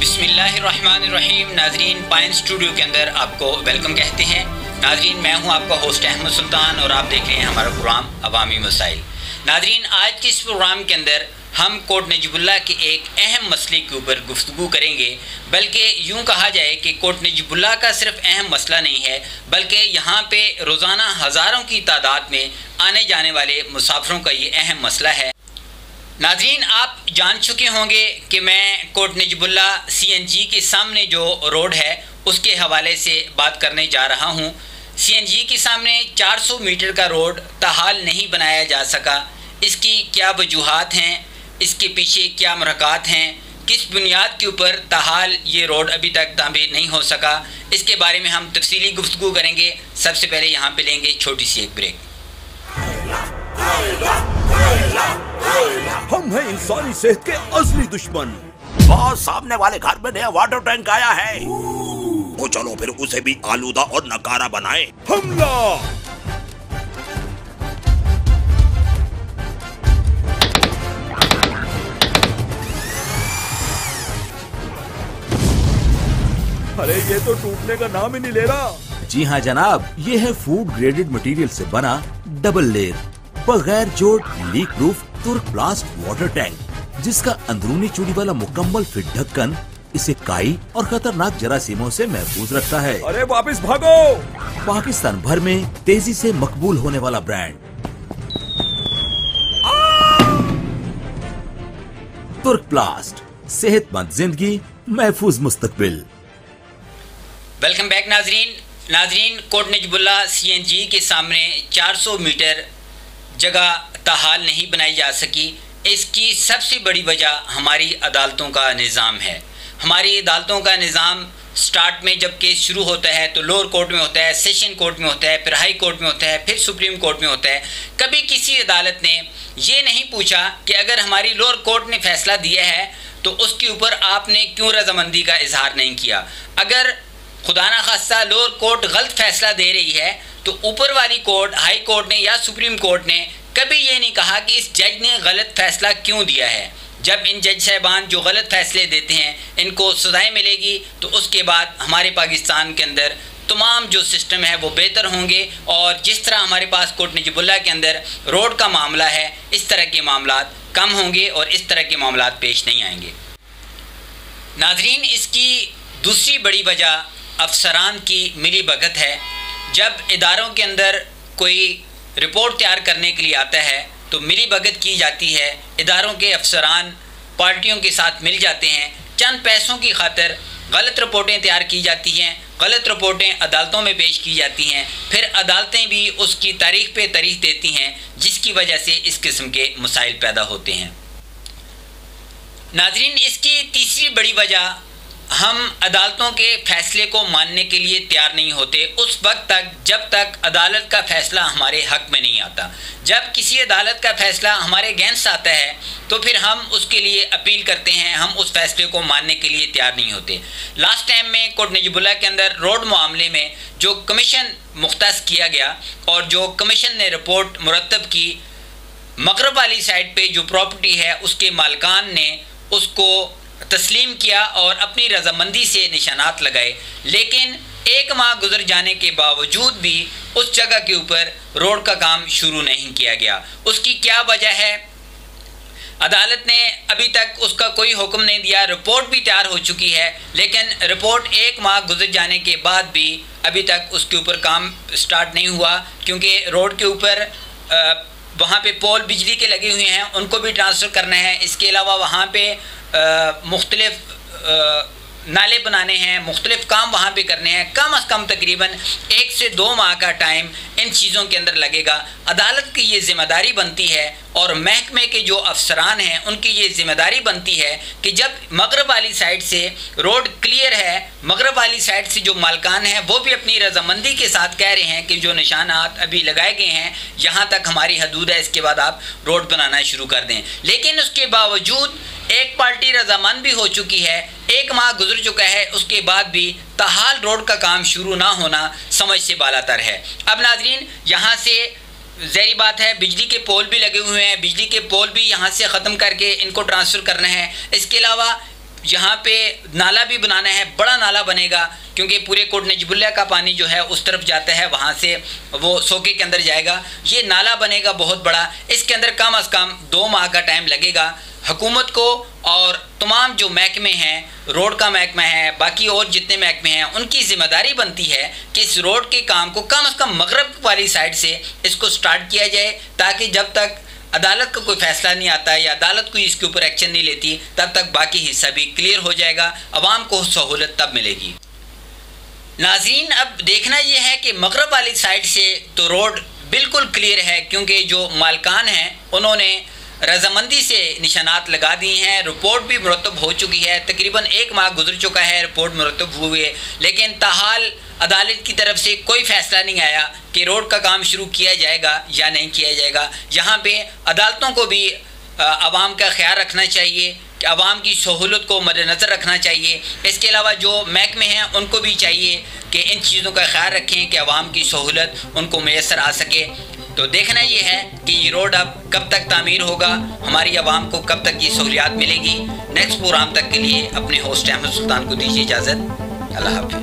बिस्मिल्लाहिर्रहमानिर्रहीम। नाजरीन, pine studio के अंदर आपको वेलकम कहते हैं। नाजरीन, मैं हूं आपका होस्ट अहमद सुल्तान और आप देख रहे हैं हमारा प्रोग्राम अवामी मसाइल। नाजरीन, आज के इस प्रोग्राम के अंदर हम कोट नजीबुल्लाह के एक अहम मसले के ऊपर गुफ्तगू करेंगे। बल्कि यूँ कहा जाए कि कोट नजीबुल्लाह का सिर्फ अहम मसला नहीं है, बल्कि यहाँ पे रोज़ाना हज़ारों की तादाद में आने जाने वाले मुसाफिरों का ये अहम मसला है। नाज़रीन, आप जान चुके होंगे कि मैं कोट नजीबुल्लाह CNG के सामने जो रोड है उसके हवाले से बात करने जा रहा हूँ। CNG के सामने 400 मीटर का रोड ताहाल नहीं बनाया जा सका। इसकी क्या वजूहात हैं, इसके पीछे क्या मुहरक़ात हैं, किस बुनियाद के ऊपर ताहाल ये रोड अभी तक तामीर नहीं हो सका, इसके बारे में हम तफसीली गुफ्तगू करेंगे। सबसे पहले यहाँ पे लेंगे छोटी सी एक ब्रेक। हम हैं इंसानी सेहत के असली दुश्मन। बॉस, सामने वाले घर में नया वाटर टैंक आया है। तो चलो फिर उसे भी आलूदा और नकारा बनाएं। हमला! अरे ये तो टूटने का नाम ही नहीं ले रहा। जी हाँ जनाब, ये है फूड ग्रेडेड मटेरियल से बना डबल लेयर बगैर जोड़ लीक प्रूफ तुर्क ब्लास्ट वाटर टैंक, जिसका अंदरूनी चूड़ी वाला मुकम्मल फिट ढक्कन इसे काई और खतरनाक जरासीमों से महफूज रखता है। अरे वापस भागो! पाकिस्तान भर में तेजी से मकबूल होने वाला ब्रांड तुर्क ब्लास्ट, सेहतमंद जिंदगी, महफूज मुस्तकबिल। वेलकम बैक नाजरीन, कोट नजीबुल्लाह CNG के सामने 400 मीटर जगह ताहाल नहीं बनाई जा सकी। इसकी सबसे बड़ी वजह हमारी अदालतों का निज़ाम है। हमारी अदालतों का निज़ाम स्टार्ट में जब केस शुरू होता है तो लोअर कोर्ट में होता है, सेशन कोर्ट में होता है, फिर हाई कोर्ट में होता है, फिर सुप्रीम कोर्ट में होता है। कभी किसी अदालत ने ये नहीं पूछा कि अगर हमारी लोअर कोर्ट ने फैसला दिया है तो उसके ऊपर आपने क्यों रजामंदी का इजहार नहीं किया। अगर खुदा न खास्ता लोअर कोर्ट गलत फैसला दे रही है तो ऊपर वाली कोर्ट, हाई कोर्ट ने या सुप्रीम कोर्ट ने कभी ये नहीं कहा कि इस जज ने गलत फैसला क्यों दिया है। जब इन जज साहिबान जो गलत फैसले देते हैं इनको सज़ाएं मिलेगी तो उसके बाद हमारे पाकिस्तान के अंदर तमाम जो सिस्टम है वो बेहतर होंगे। और जिस तरह हमारे पास कोट नजीबुल्लाह के अंदर रोड का मामला है, इस तरह के मामलात कम होंगे और इस तरह के मामलात पेश नहीं आएंगे। नाजरीन, इसकी दूसरी बड़ी वजह अफसरान की मिली भगत है। जब इदारों के अंदर कोई रिपोर्ट तैयार करने के लिए आता है तो मिली भगत की जाती है। इदारों के अफसरान पार्टियों के साथ मिल जाते हैं, चंद पैसों की खातिर गलत रिपोर्टें तैयार की जाती हैं, गलत रिपोर्टें अदालतों में पेश की जाती हैं, फिर अदालतें भी उसकी तारीख पे तारीख देती हैं, जिसकी वजह से इस किस्म के मसाइल पैदा होते हैं। नाजरीन, इसकी तीसरी बड़ी वजह हम अदालतों के फ़ैसले को मानने के लिए तैयार नहीं होते उस वक्त तक जब तक अदालत का फ़ैसला हमारे हक़ में नहीं आता। जब किसी अदालत का फ़ैसला हमारे अगेंस्ट आता है तो फिर हम उसके लिए अपील करते हैं, हम उस फ़ैसले को मानने के लिए तैयार नहीं होते। लास्ट टाइम में कोट नजीबुल्लाह के अंदर रोड मामले में जो कमीशन मुख्तस किया गया और जो कमीशन ने रिपोर्ट मुरतब की, मगरब वाली साइड पर जो प्रॉपर्टी है उसके मालकान ने उसको तस्लीम किया और अपनी रजामंदी से निशानात लगाए, लेकिन 1 माह गुजर जाने के बावजूद भी उस जगह के ऊपर रोड का काम शुरू नहीं किया गया। उसकी क्या वजह है? अदालत ने अभी तक उसका कोई हुक्म नहीं दिया। रिपोर्ट भी तैयार हो चुकी है, लेकिन रिपोर्ट 1 माह गुजर जाने के बाद भी अभी तक उसके ऊपर काम स्टार्ट नहीं हुआ, क्योंकि रोड के ऊपर वहाँ पे पोल बिजली के लगे हुए हैं, उनको भी ट्रांसफ़र करना है। इसके अलावा वहाँ पे मुख्तलिफ नाले बनाने हैं, मुख्तलिफ काम वहाँ पे करने हैं। कम अज़ कम तकरीबन 1 से 2 माह का टाइम इन चीज़ों के अंदर लगेगा। अदालत की ये ज़िम्मेदारी बनती है और महकमे के जो अफसरान हैं उनकी ये ज़िम्मेदारी बनती है कि जब मगरब वाली साइड से रोड क्लियर है, मगरब वाली साइड से जो मालकान हैं वो भी अपनी रजामंदी के साथ कह रहे हैं कि जो निशानात अभी लगाए गए हैं यहाँ तक हमारी हदूद है, इसके बाद आप रोड बनाना शुरू कर दें। लेकिन उसके बावजूद एक पार्टी रजामंद भी हो चुकी है, 1 माह गुजर चुका है, उसके बाद भी ताहाल रोड का काम शुरू ना होना समझ से बालातर है। अब नाजरीन, यहाँ से ज़ाहिर बात है बिजली के पोल भी लगे हुए हैं, बिजली के पोल भी यहाँ से ख़त्म करके इनको ट्रांसफ़र करना है। इसके अलावा यहाँ पे नाला भी बनाना है, बड़ा नाला बनेगा, क्योंकि पूरे कोट नजबुल्ला का पानी जो है उस तरफ जाता है, वहाँ से वो सोके के अंदर जाएगा। ये नाला बनेगा बहुत बड़ा, इसके अंदर कम अज़ कम 2 माह का टाइम लगेगा। हुकूमत को और तमाम जो महकमे हैं, रोड का महकमा है, बाकी और जितने महकमे हैं, उनकी ज़िम्मेदारी बनती है कि इस रोड के काम को कम अज़ कम मगरब वाली साइड से इसको स्टार्ट किया जाए, ताकि जब तक अदालत का कोई फैसला नहीं आता या अदालत कोई इसके ऊपर एक्शन नहीं लेती, तब तक बाकी हिस्सा भी क्लियर हो जाएगा, आवाम को सहूलत तब मिलेगी। नाज़रीन, अब देखना यह है कि मगरब वाली साइड से तो रोड बिल्कुल क्लियर है, क्योंकि जो मालकान हैं उन्होंने रजामंदी से निशानात लगा दिए हैं। रिपोर्ट भी मुरतब हो चुकी है, तकरीबन 1 माह गुजर चुका है रिपोर्ट मुरतब हुए, लेकिन ताहाल अदालत की तरफ से कोई फ़ैसला नहीं आया कि रोड का काम शुरू किया जाएगा या नहीं किया जाएगा। यहाँ पे अदालतों को भी आवाम का ख्याल रखना चाहिए, कि आवाम की सहूलत को मद्देनज़र रखना चाहिए। इसके अलावा जो महकमे हैं उनको भी चाहिए कि इन चीज़ों का ख्याल रखें कि आवाम की सहूलत उनको मैसर आ सके। तो देखना ये है कि ये रोड अब कब तक तामीर होगा, हमारी आवाम को कब तक ये सहूलियात मिलेगी। नेक्स्ट प्रोग्राम तक के लिए अपने होस्ट अहमद सुल्तान को दीजिए इजाज़त। अल्लाह हाफ़िज़।